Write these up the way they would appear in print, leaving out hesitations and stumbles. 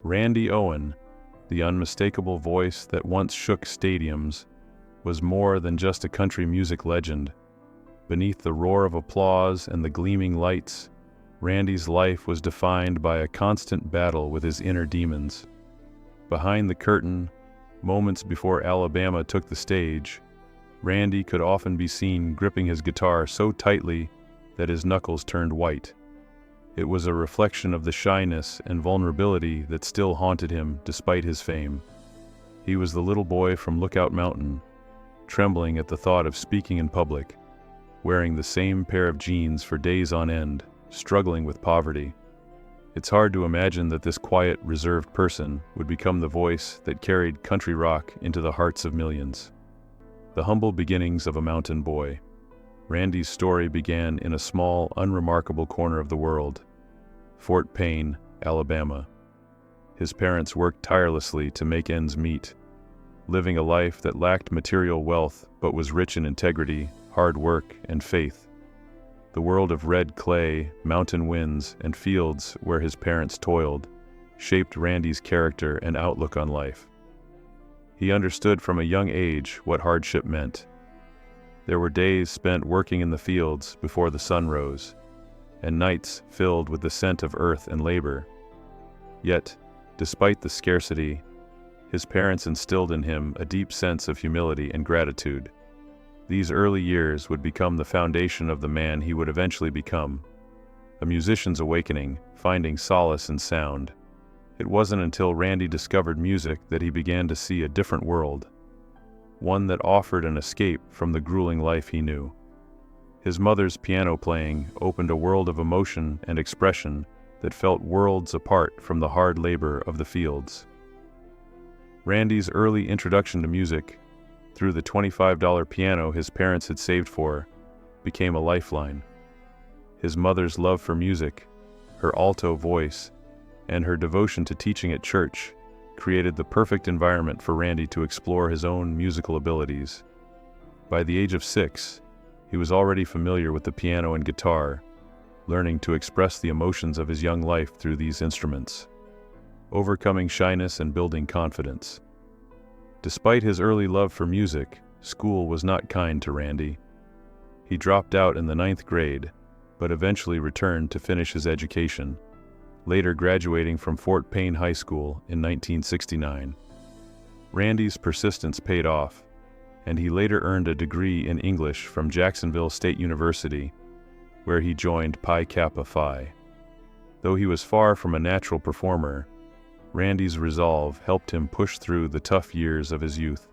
Randy Owen, the unmistakable voice that once shook stadiums, was more than just a country music legend. Beneath the roar of applause and the gleaming lights, Randy's life was defined by a constant battle with his inner demons. Behind the curtain, moments before Alabama took the stage, Randy could often be seen gripping his guitar so tightly that his knuckles turned white. It was a reflection of the shyness and vulnerability that still haunted him despite his fame. He was the little boy from Lookout Mountain, trembling at the thought of speaking in public, wearing the same pair of jeans for days on end, struggling with poverty. It's hard to imagine that this quiet, reserved person would become the voice that carried country rock into the hearts of millions. The humble beginnings of a mountain boy. Randy's story began in a small, unremarkable corner of the world, Fort Payne, Alabama. His parents worked tirelessly to make ends meet, living a life that lacked material wealth but was rich in integrity, hard work, and faith. The world of red clay, mountain winds, and fields where his parents toiled shaped Randy's character and outlook on life. He understood from a young age what hardship meant. There were days spent working in the fields before the sun rose, and nights filled with the scent of earth and labor. Yet, despite the scarcity, his parents instilled in him a deep sense of humility and gratitude. These early years would become the foundation of the man he would eventually become, a musician's awakening, finding solace in sound. It wasn't until Randy discovered music that he began to see a different world, one that offered an escape from the grueling life he knew. His mother's piano playing opened a world of emotion and expression that felt worlds apart from the hard labor of the fields. Randy's early introduction to music, through the $25 piano his parents had saved for, became a lifeline. His mother's love for music, her alto voice, and her devotion to teaching at church created the perfect environment for Randy to explore his own musical abilities. By the age of 6, he was already familiar with the piano and guitar, learning to express the emotions of his young life through these instruments, overcoming shyness and building confidence. Despite his early love for music, school was not kind to Randy. He dropped out in the 9th grade, but eventually returned to finish his education, later graduating from Fort Payne High School in 1969. Randy's persistence paid off, and he later earned a degree in English from Jacksonville State University, where he joined Pi Kappa Phi. Though he was far from a natural performer, Randy's resolve helped him push through the tough years of his youth.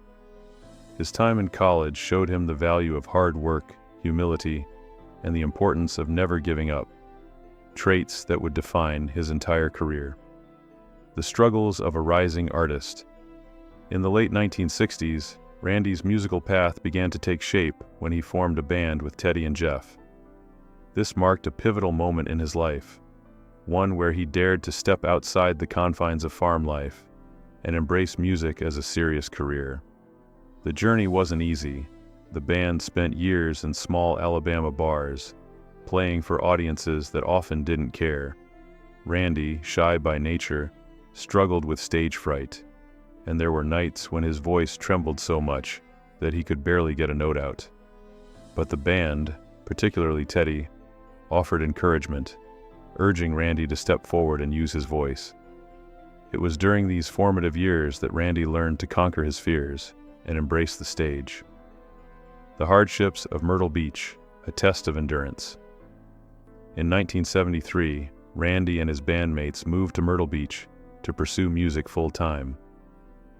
His time in college showed him the value of hard work, humility, and the importance of never giving up, traits that would define his entire career. The struggles of a rising artist. In the late 1960s, Randy's musical path began to take shape when he formed a band with Teddy and Jeff. This marked a pivotal moment in his life, one where he dared to step outside the confines of farm life and embrace music as a serious career. The journey wasn't easy. The band spent years in small Alabama bars, playing for audiences that often didn't care. Randy, shy by nature, struggled with stage fright, and there were nights when his voice trembled so much that he could barely get a note out. But the band, particularly Teddy, offered encouragement, urging Randy to step forward and use his voice. It was during these formative years that Randy learned to conquer his fears and embrace the stage. The hardships of Myrtle Beach, a test of endurance. In 1973, Randy and his bandmates moved to Myrtle Beach to pursue music full-time.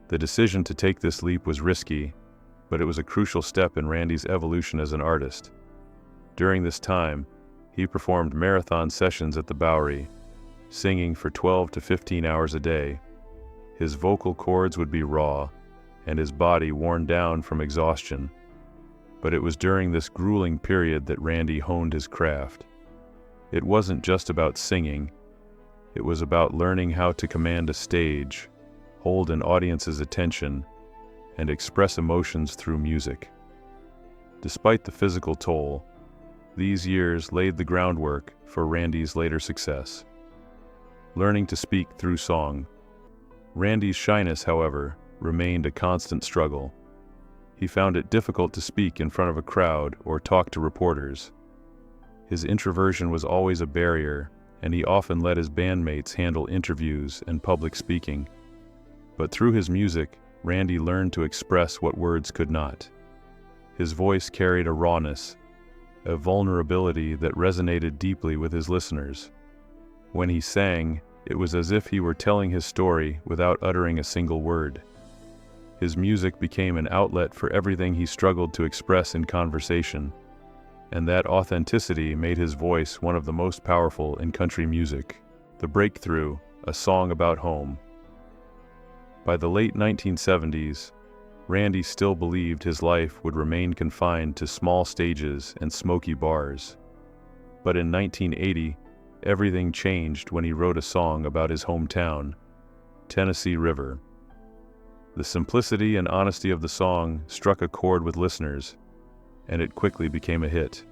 The decision to take this leap was risky, but it was a crucial step in Randy's evolution as an artist. During this time, he performed marathon sessions at the Bowery, singing for 12 to 15 hours a day. His vocal cords would be raw, and his body worn down from exhaustion. But it was during this grueling period that Randy honed his craft. It wasn't just about singing. It was about learning how to command a stage, hold an audience's attention, and express emotions through music. Despite the physical toll, these years laid the groundwork for Randy's later success. Learning to speak through song. Randy's shyness, however, remained a constant struggle. He found it difficult to speak in front of a crowd or talk to reporters. His introversion was always a barrier, and he often let his bandmates handle interviews and public speaking. But through his music, Randy learned to express what words could not. His voice carried a rawness, a vulnerability that resonated deeply with his listeners. When he sang, it was as if he were telling his story without uttering a single word. His music became an outlet for everything he struggled to express in conversation, and that authenticity made his voice one of the most powerful in country music. The Breakthrough, a song about home. By the late 1970s, Randy still believed his life would remain confined to small stages and smoky bars. But in 1980, everything changed when he wrote a song about his hometown, Tennessee River. The simplicity and honesty of the song struck a chord with listeners, and it quickly became a hit.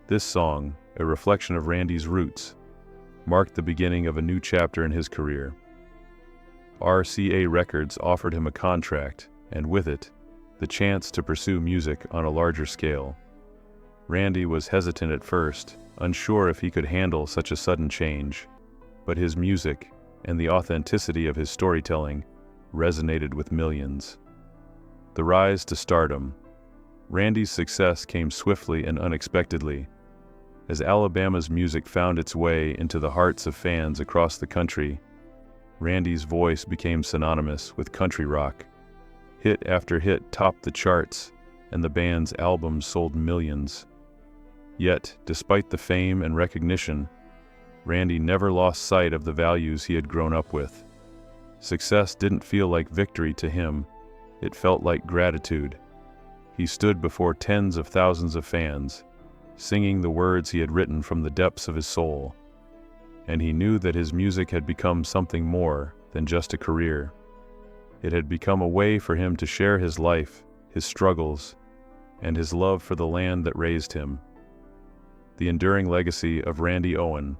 This song, a reflection of Randy's roots, marked the beginning of a new chapter in his career. RCA Records offered him a contract, and with it, the chance to pursue music on a larger scale. Randy was hesitant at first, unsure if he could handle such a sudden change, but his music and the authenticity of his storytelling resonated with millions. The rise to stardom. Randy's success came swiftly and unexpectedly. As Alabama's music found its way into the hearts of fans across the country, Randy's voice became synonymous with country rock. Hit after hit topped the charts, and the band's albums sold millions. Yet, despite the fame and recognition, Randy never lost sight of the values he had grown up with. Success didn't feel like victory to him, it felt like gratitude. He stood before tens of thousands of fans, singing the words he had written from the depths of his soul. And he knew that his music had become something more than just a career. It had become a way for him to share his life, his struggles, and his love for the land that raised him. The enduring legacy of Randy Owen.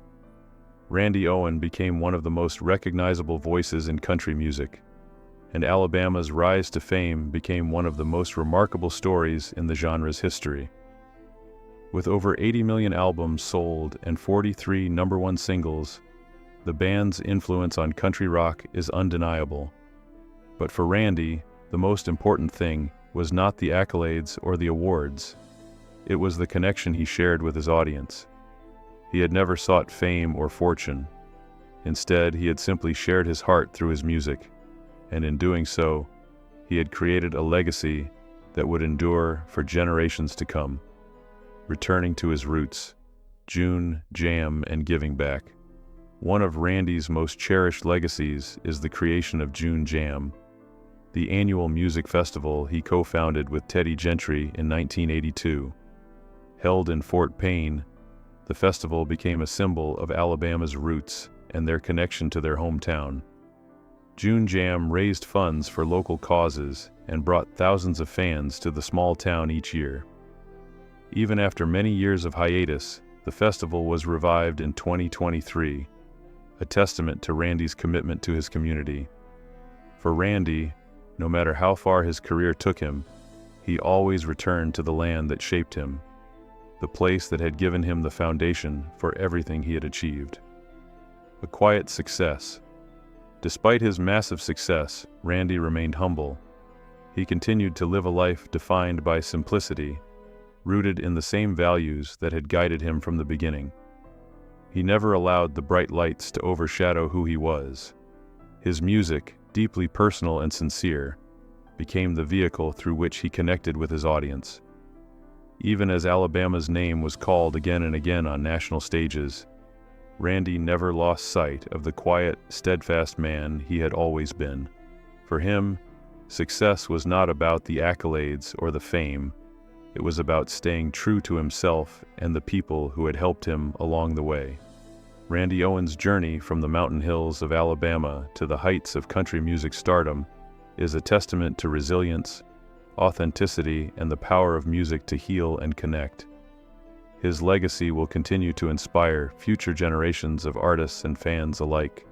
Randy Owen became one of the most recognizable voices in country music, and Alabama's rise to fame became one of the most remarkable stories in the genre's history. With over 80 million albums sold and 43 #1 singles, the band's influence on country rock is undeniable. But for Randy, the most important thing was not the accolades or the awards. It was the connection he shared with his audience. He had never sought fame or fortune. Instead, he had simply shared his heart through his music, and in doing so, he had created a legacy that would endure for generations to come. Returning to his roots, June, Jam, and giving back. One of Randy's most cherished legacies is the creation of June Jam, the annual music festival he co-founded with Teddy Gentry in 1982. Held in Fort Payne, the festival became a symbol of Alabama's roots and their connection to their hometown. June Jam raised funds for local causes and brought thousands of fans to the small town each year. Even after many years of hiatus, the festival was revived in 2023, a testament to Randy's commitment to his community. For Randy, no matter how far his career took him, he always returned to the land that shaped him, the place that had given him the foundation for everything he had achieved. A quiet success. Despite his massive success, Randy remained humble. He continued to live a life defined by simplicity, rooted in the same values that had guided him from the beginning. He never allowed the bright lights to overshadow who he was. His music, deeply personal and sincere, became the vehicle through which he connected with his audience. Even as Alabama's name was called again and again on national stages, Randy never lost sight of the quiet, steadfast man he had always been. For him, success was not about the accolades or the fame. It was about staying true to himself and the people who had helped him along the way. Randy Owen's journey from the mountain hills of Alabama to the heights of country music stardom is a testament to resilience, authenticity, and the power of music to heal and connect. His legacy will continue to inspire future generations of artists and fans alike.